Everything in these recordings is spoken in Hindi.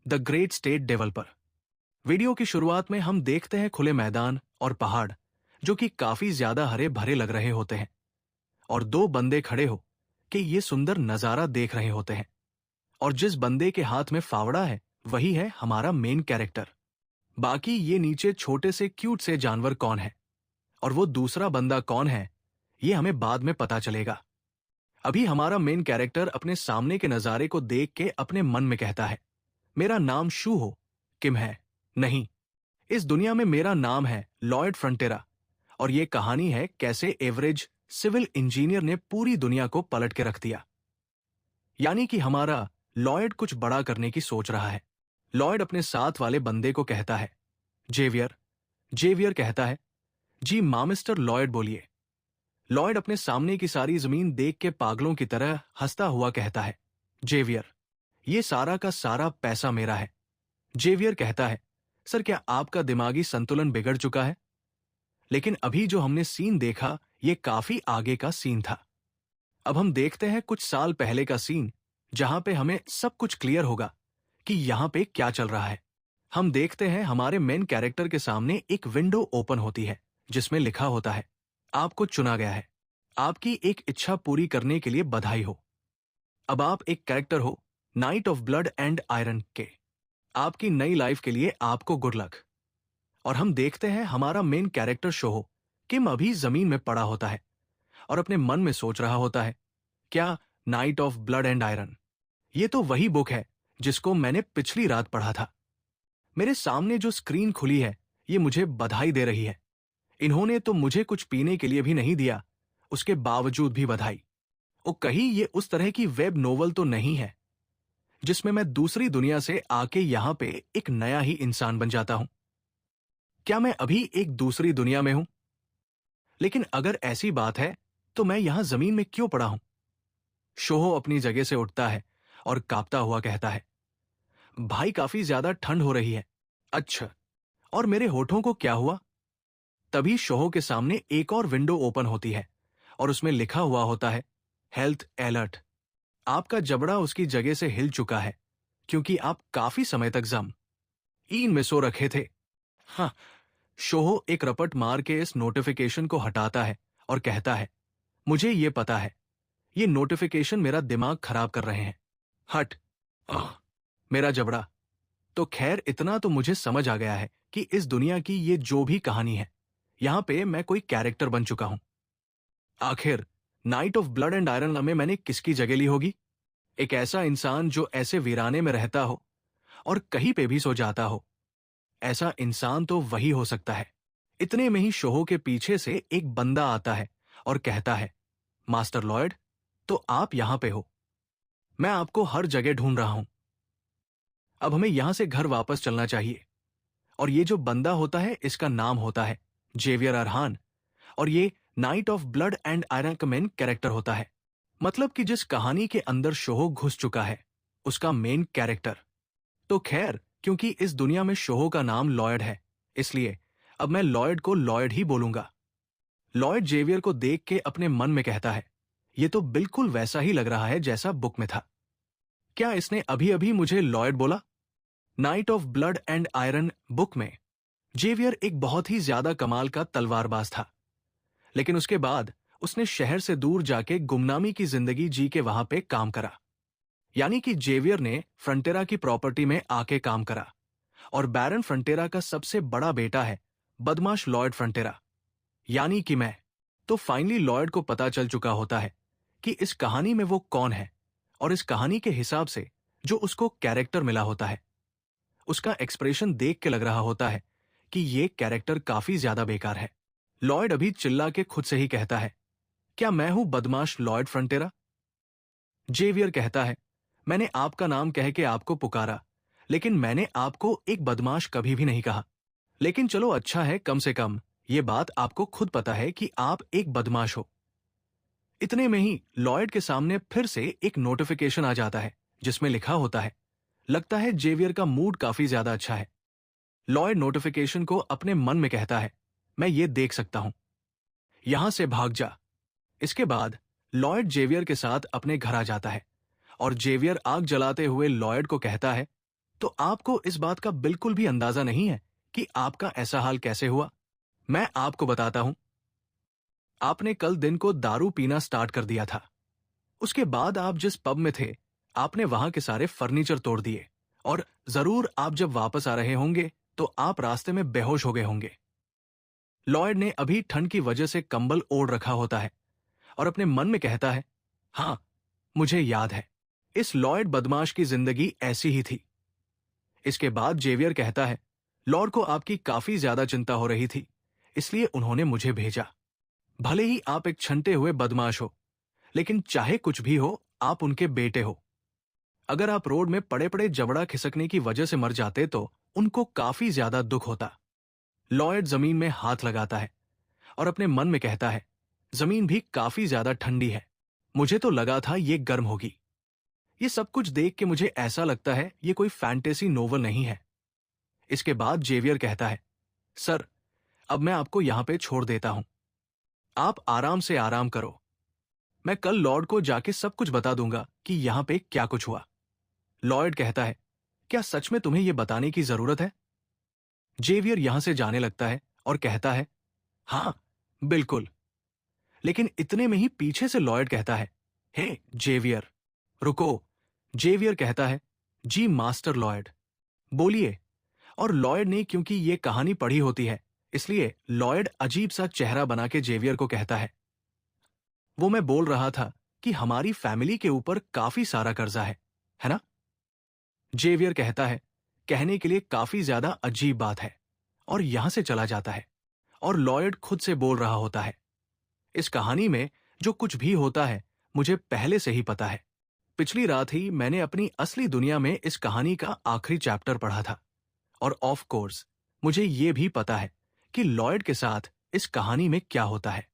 The great state developer. Video की शुरुआत में हम देखते हैं खुले मैदान और पहाड़ जो कि काफी ज्यादा हरे भरे लग रहे होते हैं और दो बंदे खड़े हो कि ये सुंदर नजारा देख रहे होते हैं। और जिस बंदे के हाथ में फावड़ा है वही है हमारा मेन कैरेक्टर। बाकी ये नीचे छोटे से क्यूट से जानवर कौन है और वो दूसरा बंदा कौन है ये हमें बाद में पता चलेगा। अभी हमारा मेन कैरेक्टर अपने सामने के नजारे को देख के अपने मन में कहता है, मेरा नाम शू हो, किम है नहीं, इस दुनिया में मेरा नाम है लॉयड फ्रंटेरा। और ये कहानी है कैसे एवरेज सिविल इंजीनियर ने पूरी दुनिया को पलट के रख दिया। यानी कि हमारा लॉयड कुछ बड़ा करने की सोच रहा है। लॉयड अपने साथ वाले बंदे को कहता है, जेवियर। जेवियर कहता है, जी मां मिस्टर लॉयड बोलिए। लॉयड अपने सामने की सारी जमीन देख के पागलों की तरह हंसता हुआ कहता है, जेवियर, ये सारा का सारा पैसा मेरा है। जेवियर कहता है, सर क्या आपका दिमागी संतुलन बिगड़ चुका है? लेकिन अभी जो हमने सीन देखा ये काफी आगे का सीन था। अब हम देखते हैं कुछ साल पहले का सीन जहां पे हमें सब कुछ क्लियर होगा कि यहां पे क्या चल रहा है। हम देखते हैं हमारे मेन कैरेक्टर के सामने एक विंडो ओपन होती है जिसमें लिखा होता है, आपको चुना गया है, आपकी एक इच्छा पूरी करने के लिए बधाई हो। अब आप एक कैरेक्टर हो night of blood and iron के। आपकी नई लाइफ के लिए आपको गुड लक। और हम देखते हैं हमारा मेन कैरेक्टर शोहो किम अभी जमीन में पड़ा होता है और अपने मन में सोच रहा होता है, क्या night of blood and iron, ये तो वही बुक है जिसको मैंने पिछली रात पढ़ा था। मेरे सामने जो स्क्रीन खुली है ये मुझे बधाई दे रही है। इन्होंने तो मुझे कुछ पीने के लिए भी नहीं दिया, उसके बावजूद भी बधाई। ओ कहीं ये उस तरह की वेब नोवेल तो नहीं है जिसमें मैं दूसरी दुनिया से आके यहां पे एक नया ही इंसान बन जाता हूं। क्या मैं अभी एक दूसरी दुनिया में हूं? लेकिन अगर ऐसी बात है तो मैं यहां जमीन में क्यों पड़ा हूं? शोहो अपनी जगह से उठता है और कांपता हुआ कहता है, भाई काफी ज्यादा ठंड हो रही है। अच्छा, और मेरे होठों को क्या हुआ? तभी शोहो के सामने एक और विंडो ओपन होती है और उसमें लिखा हुआ होता है, हेल्थ अलर्ट। आपका जबड़ा उसकी जगह से हिल चुका है क्योंकि आप काफी समय तक ईन में सो रखे थे। हाँ, शोहो एक रपट मार के इस नोटिफिकेशन को हटाता है और कहता है, मुझे ये पता है, ये नोटिफिकेशन मेरा दिमाग खराब कर रहे हैं। हट। मेरा जबड़ा। तो खैर इतना तो मुझे समझ आ गया है कि इस दुनिया की ये जो भी कहानी है यहां पे मैं कोई कैरेक्टर बन चुका हूं। आखिर night of blood and iron में मैंने किसकी जगह ली होगी? एक ऐसा इंसान जो ऐसे वीराने में रहता हो और कहीं पे भी सो जाता हो। ऐसा इंसान तो वही हो सकता है। इतने में ही शोहो के पीछे से एक बंदा आता है और कहता है, मास्टर लॉयड, तो आप यहां पे हो। मैं आपको हर जगह ढूंढ रहा हूं। अब हमें यहां से घर वापस चलना चाहिए। और ये जो बंदा होता है इसका नाम होता है जेवियर अरहान और ये night of blood and iron का मेन कैरेक्टर होता है। मतलब कि जिस कहानी के अंदर शोहो घुस चुका है उसका मेन कैरेक्टर। तो खैर क्योंकि इस दुनिया में शोहो का नाम लॉयड है इसलिए अब मैं लॉयड को लॉयड ही बोलूंगा। लॉयड जेवियर को देख के अपने मन में कहता है, ये तो बिल्कुल वैसा ही लग रहा है जैसा बुक में था। क्या इसने अभी अभी मुझे लॉयड बोला? Night of blood and iron book में जेवियर एक बहुत ही ज्यादा कमाल का तलवारबाज था, लेकिन उसके बाद उसने शहर से दूर जाके गुमनामी की जिंदगी जी के वहां पे काम करा। यानी कि जेवियर ने फ्रंटेरा की प्रॉपर्टी में आके काम करा और बैरन फ्रंटेरा का सबसे बड़ा बेटा है बदमाश लॉयड फ्रंटेरा, यानी कि मैं। तो फाइनली लॉयड को पता चल चुका होता है कि इस कहानी में वो कौन है और इस कहानी के हिसाब से जो उसको कैरेक्टर मिला होता है उसका एक्सप्रेशन देख के लग रहा होता है कि ये कैरेक्टर काफी ज्यादा बेकार है। लॉयड अभी चिल्ला के खुद से ही कहता है, क्या मैं हूं बदमाश लॉयड फ्रंटेरा? जेवियर कहता है, मैंने आपका नाम कह के आपको पुकारा लेकिन मैंने आपको एक बदमाश कभी भी नहीं कहा। लेकिन चलो अच्छा है, कम से कम ये बात आपको खुद पता है कि आप एक बदमाश हो। इतने में ही लॉयड के सामने फिर से एक नोटिफिकेशन आ जाता है जिसमें लिखा होता है, लगता है जेवियर का मूड काफी ज्यादा अच्छा है। लॉयड नोटिफिकेशन को अपने मन में कहता है, मैं ये देख सकता हूं, यहां से भाग जा। इसके बाद लॉयड जेवियर के साथ अपने घर आ जाता है और जेवियर आग जलाते हुए लॉयड को कहता है, तो आपको इस बात का बिल्कुल भी अंदाजा नहीं है कि आपका ऐसा हाल कैसे हुआ। मैं आपको बताता हूं। आपने कल दिन को दारू पीना स्टार्ट कर दिया था। उसके बाद आप जिस पब में थे, आपने वहां के सारे फर्नीचर तोड़ दिए, और जरूर आप जब वापस आ रहे होंगे तो आप रास्ते में बेहोश हो गए होंगे। लॉयड ने अभी ठंड की वजह से कंबल ओढ़ रखा होता है और अपने मन में कहता है, हाँ, मुझे याद है, इस लॉयड बदमाश की जिंदगी ऐसी ही थी। इसके बाद जेवियर कहता है, लॉर्ड को आपकी काफी ज्यादा चिंता हो रही थी, इसलिए उन्होंने मुझे भेजा। भले ही आप एक छंटे हुए बदमाश हो, लेकिन चाहे कुछ भी हो, आप उनके बेटे हो। अगर आप रोड में पड़े पड़े जबड़ा खिसकने की वजह से मर जाते तो उनको काफी ज्यादा दुख होता। लॉयड जमीन में हाथ लगाता है और अपने मन में कहता है, जमीन भी काफी ज्यादा ठंडी है, मुझे तो लगा था ये गर्म होगी। ये सब कुछ देख के मुझे ऐसा लगता है ये कोई फैंटेसी नोवेल नहीं है। इसके बाद जेवियर कहता है, सर, अब मैं आपको यहां पे छोड़ देता हूं। आप आराम से आराम करो। मैं कल लॉर्ड को जाके सब कुछ बता दूंगा कि यहां पे क्या कुछ हुआ। लॉयड कहता है, क्या सच में तुम्हें यह बताने की जरूरत है? जेवियर यहां से जाने लगता है और कहता है, हाँ, बिल्कुल। लेकिन इतने में ही पीछे से लॉयड कहता है, हे जेवियर, रुको। जेवियर कहता है, जी मास्टर लॉयड, बोलिए। और लॉयड ने क्योंकि ये कहानी पढ़ी होती है, इसलिए लॉयड अजीब सा चेहरा बना के जेवियर को कहता है, वो मैं बोल रहा था कि हमारी फैमिली के ऊपर काफी सारा कर्जा है ना? जेवियर कहता है, कहने के लिए काफी ज्यादा अजीब बात है, और यहां से चला जाता है। और लॉयड खुद से बोल रहा होता है, इस कहानी में जो कुछ भी होता है मुझे पहले से ही पता है। पिछली रात ही मैंने अपनी असली दुनिया में इस कहानी का आखिरी चैप्टर पढ़ा था, और ऑफ कोर्स मुझे ये भी पता है कि लॉयड के साथ इस कहानी में क्या होता है।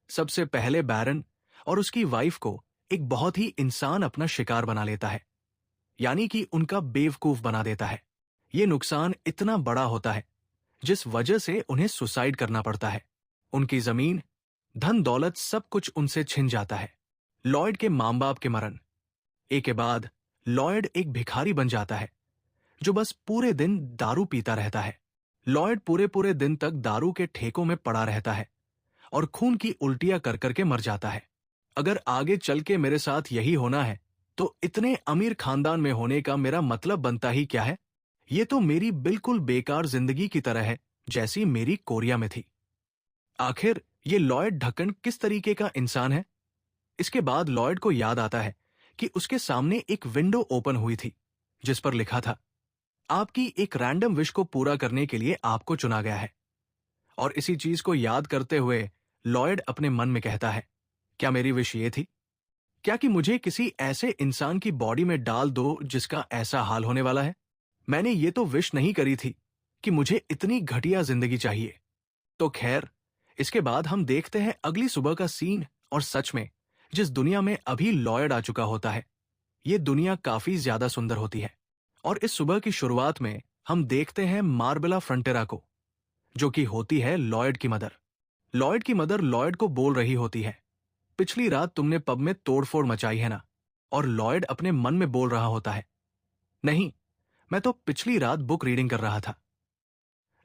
सबसे पहले बैरन और उसकी वाइफ को एक बहुत ही इंसान अपना शिकार बना लेता है, यानी कि उनका बेवकूफ बना देता है। ये नुकसान इतना बड़ा होता है जिस वजह से उन्हें सुसाइड करना पड़ता है। उनकी जमीन, धन दौलत सब कुछ उनसे छिन जाता है। लॉयड के मां बाप के मरण, एक के बाद लॉयड एक भिखारी बन जाता है जो बस पूरे दिन दारू पीता रहता है। लॉयड पूरे पूरे दिन तक दारू के ठेकों में पड़ा रहता है और खून की उल्टियां कर करके मर जाता है। अगर आगे चल के मेरे साथ यही होना है तो इतने अमीर खानदान में होने का मेरा मतलब बनता ही क्या है? ये तो मेरी बिल्कुल बेकार जिंदगी की तरह है जैसी मेरी कोरिया में थी। आखिर ये लॉयड ढक्कन किस तरीके का इंसान है? इसके बाद लॉयड को याद आता है कि उसके सामने एक विंडो ओपन हुई थी जिस पर लिखा था, आपकी एक रैंडम विश को पूरा करने के लिए आपको चुना गया है। और इसी चीज को याद करते हुए लॉयड अपने मन में कहता है, क्या मेरी विश ये थी? क्या कि मुझे किसी ऐसे इंसान की बॉडी में डाल दो जिसका ऐसा हाल होने वाला है? मैंने ये तो विश नहीं करी थी कि मुझे इतनी घटिया जिंदगी चाहिए। तो खैर, इसके बाद हम देखते हैं अगली सुबह का सीन, और सच में जिस दुनिया में अभी लॉयड आ चुका होता है, ये दुनिया काफी ज्यादा सुंदर होती है। और इस सुबह की शुरुआत में हम देखते हैं मार्बेला फ्रंटेरा को, जो कि होती है लॉयड की मदर। लॉयड की मदर लॉयड को बोल रही होती है, पिछली रात तुमने पब में तोड़फोड़ मचाई है ना? और लॉयड अपने मन में बोल रहा होता है, नहीं, मैं तो पिछली रात बुक रीडिंग कर रहा था।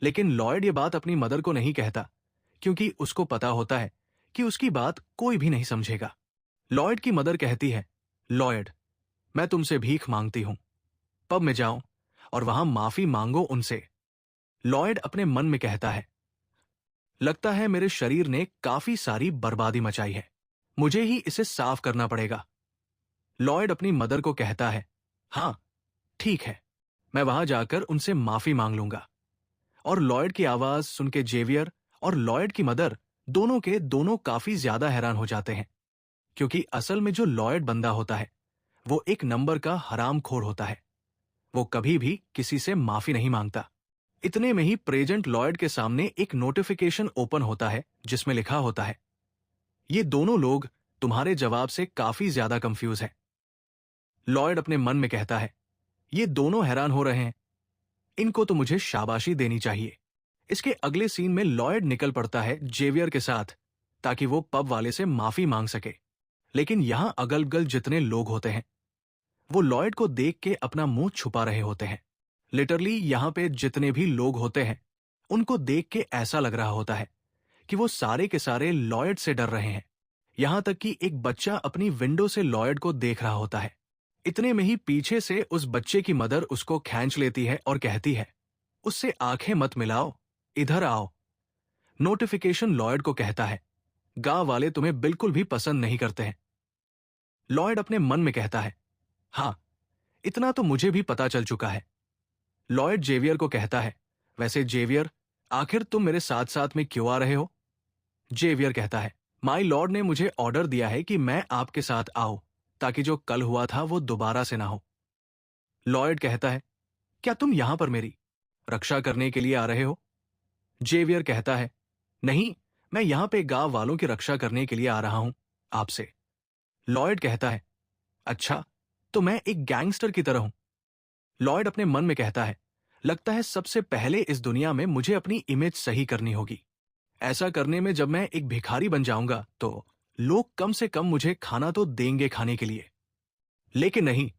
लेकिन लॉयड ये बात अपनी मदर को नहीं कहता, क्योंकि उसको पता होता है कि उसकी बात कोई भी नहीं समझेगा। लॉयड की मदर कहती है, लॉयड, मैं तुमसे भीख मांगती हूं, पब में जाओ और वहां माफी मांगो उनसे। लॉयड अपने मन में कहता है, लगता है मेरे शरीर ने काफी सारी बर्बादी मचाई है, मुझे ही इसे साफ करना पड़ेगा। लॉयड अपनी मदर को कहता है, हां, ठीक है, मैं वहां जाकर उनसे माफी मांग लूंगा। और लॉयड की आवाज सुन के जेवियर और लॉयड की मदर दोनों के दोनों काफी ज्यादा हैरान हो जाते हैं, क्योंकि असल में जो लॉयड बंदा होता है वो एक नंबर का हरामखोर होता है। वो कभी भी किसी से माफी नहीं मांगता। इतने में ही प्रेजेंट लॉयड के सामने एक नोटिफिकेशन ओपन होता है जिसमें लिखा होता है, ये दोनों लोग तुम्हारे जवाब से काफी ज्यादा कंफ्यूज हैं। लॉयड अपने मन में कहता है, ये दोनों हैरान हो रहे हैं, इनको तो मुझे शाबाशी देनी चाहिए। इसके अगले सीन में लॉयड निकल पड़ता है जेवियर के साथ ताकि वो पब वाले से माफी मांग सके। लेकिन यहां अगल बगल जितने लोग होते हैं वो लॉयड को देख के अपना मुंह छुपा रहे होते हैं। लिटरली यहाँ पे जितने भी लोग होते हैं उनको देख के ऐसा लग रहा होता है कि वो सारे के सारे लॉयड से डर रहे हैं। यहाँ तक कि एक बच्चा अपनी विंडो से लॉयड को देख रहा होता है। इतने में ही पीछे से उस बच्चे की मदर उसको खींच लेती है और कहती है, उससे आंखें मत मिलाओ, इधर आओ। नोटिफिकेशन लॉयड को कहता है, गांव वाले तुम्हें बिल्कुल भी पसंद नहीं करते हैं। लॉयड अपने मन में कहता है, हाँ, इतना तो मुझे भी पता चल चुका है। लॉयड जेवियर को कहता है, वैसे जेवियर, आखिर तुम मेरे साथ साथ में क्यों आ रहे हो? जेवियर कहता है, माय लॉर्ड ने मुझे ऑर्डर दिया है कि मैं आपके साथ आऊं ताकि जो कल हुआ था वो दोबारा से ना हो। लॉयड कहता है, क्या तुम यहां पर मेरी रक्षा करने के लिए आ रहे हो? जेवियर कहता है, नहीं, मैं यहां पे गांव वालों की रक्षा करने के लिए आ रहा हूं आपसे। लॉयड कहता है, अच्छा, तो मैं एक गैंगस्टर की तरह हूं। लॉयड अपने मन में कहता है, लगता है सबसे पहले इस दुनिया में मुझे अपनी इमेज सही करनी होगी। ऐसा करने में जब मैं एक भिखारी बन जाऊंगा तो लोग कम से कम मुझे खाना तो देंगे खाने के लिए। लेकिन नहीं,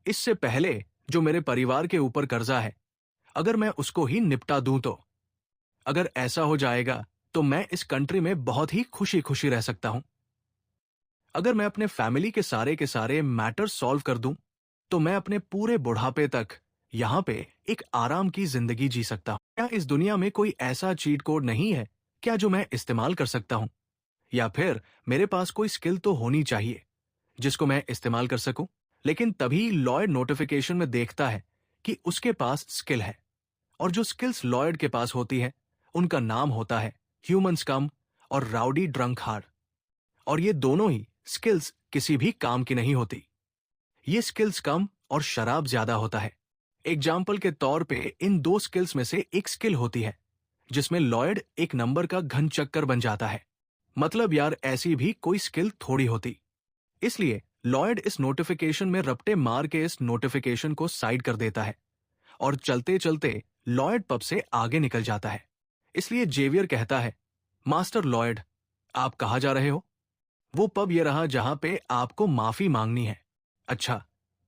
इससे पहले जो मेरे परिवार के ऊपर कर्जा है, अगर मैं उसको ही निपटा दूं तो अगर ऐसा हो जाएगा तो मैं इस कंट्री में बहुत ही खुशी खुशी रह सकता हूं। अगर मैं अपने फैमिली के सारे मैटर सॉल्व कर दूं तो मैं अपने पूरे बुढ़ापे तक यहां पे एक आराम की जिंदगी जी सकता हूं। क्या इस दुनिया में कोई ऐसा चीट कोड नहीं है क्या जो मैं इस्तेमाल कर सकता हूं? या फिर मेरे पास कोई स्किल तो होनी चाहिए जिसको मैं इस्तेमाल कर सकूं। लेकिन तभी लॉयड नोटिफिकेशन में देखता है कि उसके पास स्किल है, और जो स्किल्स लॉयड के पास होती है उनका नाम होता है ह्यूमन स्कम और राउडी ड्रंक हार्ड। और ये दोनों ही स्किल्स किसी भी काम की नहीं होती। ये स्किल्स कम और शराब ज्यादा होता है। एग्जाम्पल के तौर पे इन दो स्किल्स में से एक स्किल होती है जिसमें लॉयड एक नंबर का घन चक्कर बन जाता है। मतलब यार, ऐसी भी कोई स्किल थोड़ी होती। इसलिए लॉयड इस नोटिफिकेशन में रपटे मार के इस नोटिफिकेशन को साइड कर देता है और चलते चलते लॉयड पब से आगे निकल जाता है। इसलिए जेवियर कहता है, मास्टर लॉयड, आप कहाँ जा रहे हो? वो पब ये रहा जहां पे आपको माफी मांगनी है। अच्छा,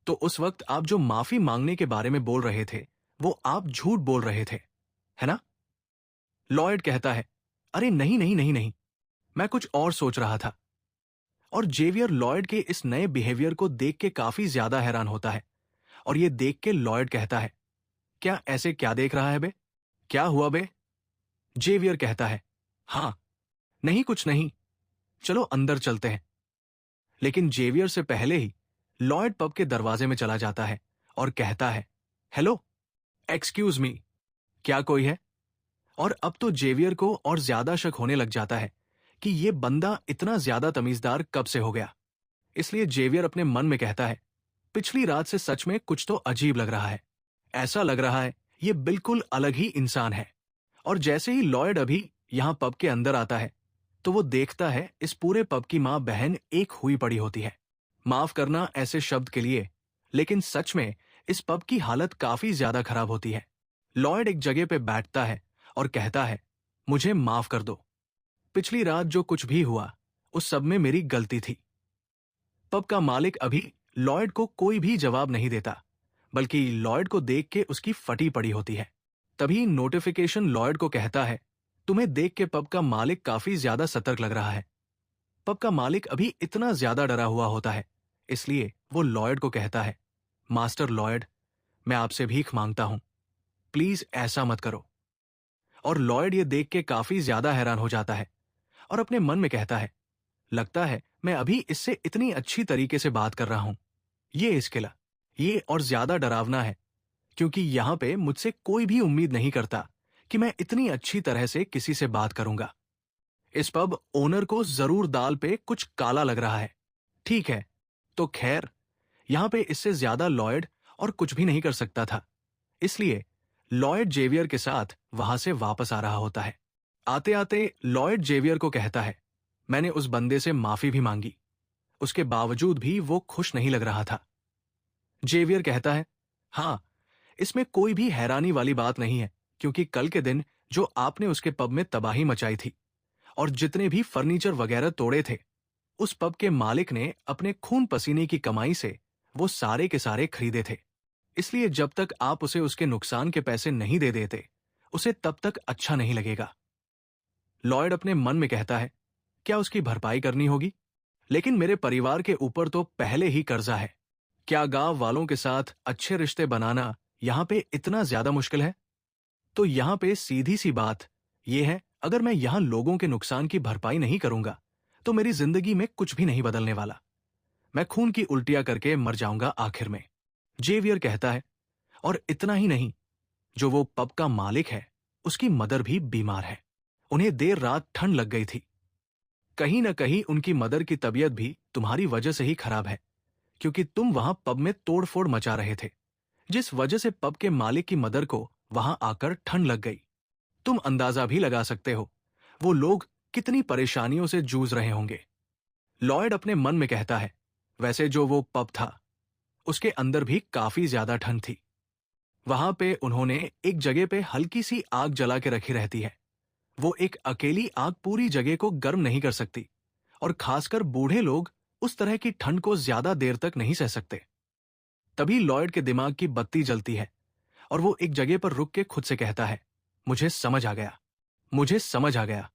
तो उस वक्त आप जो माफी मांगने के बारे में बोल रहे थे वो आप झूठ बोल रहे थे, है ना? लॉयड कहता है, अरे नहीं नहीं नहीं नहीं, मैं कुछ और सोच रहा था। और जेवियर लॉयड के इस नए बिहेवियर को देख के काफी ज्यादा हैरान होता है। और ये देख के लॉयड कहता है, क्या ऐसे क्या देख रहा है बे? क्या हुआ बे? जेवियर कहता है, हाँ, नहीं कुछ नहीं, चलो अंदर चलते हैं। लेकिन जेवियर से पहले ही लॉयड पब के दरवाजे में चला जाता है और कहता है, हेलो, एक्सक्यूज मी, क्या कोई है? और अब तो जेवियर को और ज्यादा शक होने लग जाता है कि ये बंदा इतना ज्यादा तमीजदार कब से हो गया। इसलिए जेवियर अपने मन में कहता है, पिछली रात से सच में कुछ तो अजीब लग रहा है। ऐसा लग रहा है ये बिल्कुल अलग ही इंसान है। और जैसे ही लॉयड अभी यहां पब के अंदर आता है तो वो देखता है इस पूरे पब की मां बहन एक हुई पड़ी होती है। माफ करना ऐसे शब्द के लिए, लेकिन सच में इस पब की हालत काफी ज्यादा खराब होती है। लॉयड एक जगह पे बैठता है और कहता है, मुझे माफ कर दो, पिछली रात जो कुछ भी हुआ उस सब में मेरी गलती थी। पब का मालिक अभी लॉयड को कोई भी जवाब नहीं देता, बल्कि लॉयड को देख के उसकी फटी पड़ी होती है। तभी नोटिफिकेशन लॉयड को कहता है, तुम्हें देख के पब का मालिक काफी ज्यादा सतर्क लग रहा है। पब का मालिक अभी इतना ज्यादा डरा हुआ होता है, इसलिए वो लॉयड को कहता है, मास्टर लॉयड, मैं आपसे भीख मांगता हूं, प्लीज ऐसा मत करो। और लॉयड ये देख के काफी ज्यादा हैरान हो जाता है और अपने मन में कहता है, लगता है मैं अभी इससे इतनी अच्छी तरीके से बात कर रहा हूं। ये इसके ये और ज्यादा डरावना है, क्योंकि यहां पे मुझसे कोई भी उम्मीद नहीं करता कि मैं इतनी अच्छी तरह से किसी से बात करूंगा। इस पब ओनर को जरूर दाल पे कुछ काला लग रहा है। ठीक है, तो खैर, यहां पे इससे ज्यादा लॉयड और कुछ भी नहीं कर सकता था। इसलिए लॉयड जेवियर के साथ वहां से वापस आ रहा होता है। आते आते लॉयड जेवियर को कहता है, मैंने उस बंदे से माफी भी मांगी, उसके बावजूद भी वो खुश नहीं लग रहा था। जेवियर कहता है, हां, इसमें कोई भी हैरानी वाली बात नहीं है, क्योंकि कल के दिन जो आपने उसके पब में तबाही मचाई थी और जितने भी फर्नीचर वगैरह तोड़े थे, उस पब के मालिक ने अपने खून पसीने की कमाई से वो सारे के सारे खरीदे थे। इसलिए जब तक आप उसे उसके नुकसान के पैसे नहीं दे देते, उसे तब तक अच्छा नहीं लगेगा। लॉयड अपने मन में कहता है, क्या उसकी भरपाई करनी होगी? लेकिन मेरे परिवार के ऊपर तो पहले ही कर्जा है। क्या गांव वालों के साथ अच्छे रिश्ते बनाना यहां पे इतना ज्यादा मुश्किल है? तो यहां पे सीधी सी बात यह है, अगर मैं यहां लोगों के नुकसान की भरपाई नहीं करूंगा तो मेरी जिंदगी में कुछ भी नहीं बदलने वाला। मैं खून की उल्टियां करके मर जाऊंगा आखिर में, जेवियर कहता है। और इतना ही नहीं, जो वो पब का मालिक है, उसकी मदर भी बीमार है। उन्हें देर रात ठंड लग गई थी। कहीं ना कहीं उनकी मदर की तबीयत भी तुम्हारी वजह से ही खराब है, क्योंकि तुम वहां पब में तोड़फोड़ मचा रहे थे, जिस वजह से पब के मालिक की मदर को वहां आकर ठंड लग गई। तुम अंदाजा भी लगा सकते हो वो लोग कितनी परेशानियों से जूझ रहे होंगे। लॉयड अपने मन में कहता है, वैसे जो वो पब था उसके अंदर भी काफी ज्यादा ठंड थी। वहां पे उन्होंने एक जगह पे हल्की सी आग जला के रखी रहती है। वो एक अकेली आग पूरी जगह को गर्म नहीं कर सकती, और खासकर बूढ़े लोग उस तरह की ठंड को ज्यादा देर तक नहीं सह सकते। तभी लॉयड के दिमाग की बत्ती जलती है और वो एक जगह पर रुक के खुद से कहता है, मुझे समझ आ गया, मुझे समझ आ गया।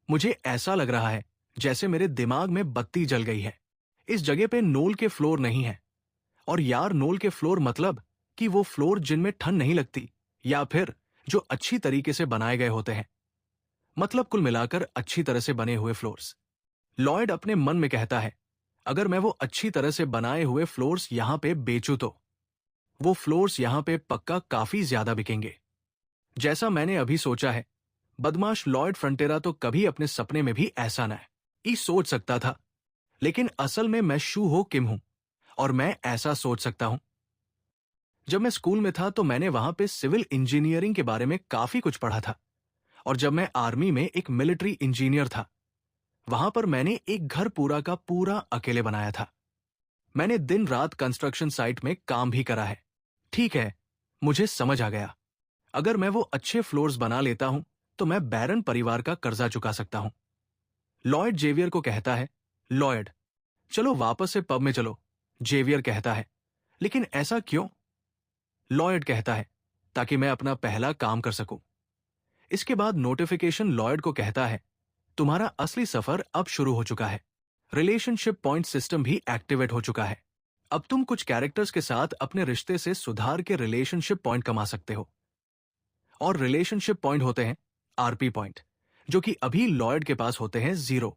मुझे ऐसा लग रहा है जैसे मेरे दिमाग में बत्ती जल गई है। इस जगह पे नोल के फ्लोर नहीं है। और यार, नोल के फ्लोर मतलब कि वो फ्लोर जिनमें ठंड नहीं लगती, या फिर जो अच्छी तरीके से बनाए गए होते हैं। मतलब कुल मिलाकर अच्छी तरह से बने हुए फ्लोर्स। लॉयड अपने मन में कहता है, अगर मैं वो अच्छी तरह से बनाए हुए फ्लोर्स यहां पे बेचूं तो वो फ्लोर्स यहां पे पक्का काफी ज्यादा बिकेंगे। जैसा मैंने अभी सोचा है, बदमाश लॉयड फ्रंटेरा तो कभी अपने सपने में भी ऐसा न ही सोच सकता था। लेकिन असल में मैं शू हो किम हूं, और मैं ऐसा सोच सकता हूं। जब मैं स्कूल में था तो मैंने वहां पे सिविल इंजीनियरिंग के बारे में काफी कुछ पढ़ा था। और जब मैं आर्मी में एक मिलिट्री इंजीनियर था, वहां पर मैंने एक घर पूरा का पूरा अकेले बनाया था। मैंने दिन रात कंस्ट्रक्शन साइट में काम भी करा है। ठीक है, मुझे समझ आ गया। अगर मैं वो अच्छे फ्लोर्स बना लेता हूं तो मैं बैरन परिवार का कर्जा चुका सकता हूं। लॉयड जेवियर को कहता है, लॉयड, चलो वापस से पब में चलो। जेवियर कहता है, लेकिन ऐसा क्यों? लॉयड कहता है, ताकि मैं अपना पहला काम कर सकूं। इसके बाद नोटिफिकेशन लॉयड को कहता है, तुम्हारा असली सफर अब शुरू हो चुका है। रिलेशनशिप पॉइंट सिस्टम भी एक्टिवेट हो चुका है। अब तुम कुछ कैरेक्टर्स के साथ अपने रिश्ते से सुधार के रिलेशनशिप पॉइंट कमा सकते हो। और रिलेशनशिप पॉइंट होते हैं आरपी पॉइंट, जो कि अभी लॉयड के पास होते हैं 0।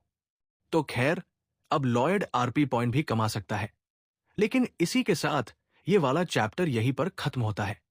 तो खैर, अब लॉयड आरपी पॉइंट भी कमा सकता है। लेकिन इसी के साथ ये वाला चैप्टर यहीं पर खत्म होता है।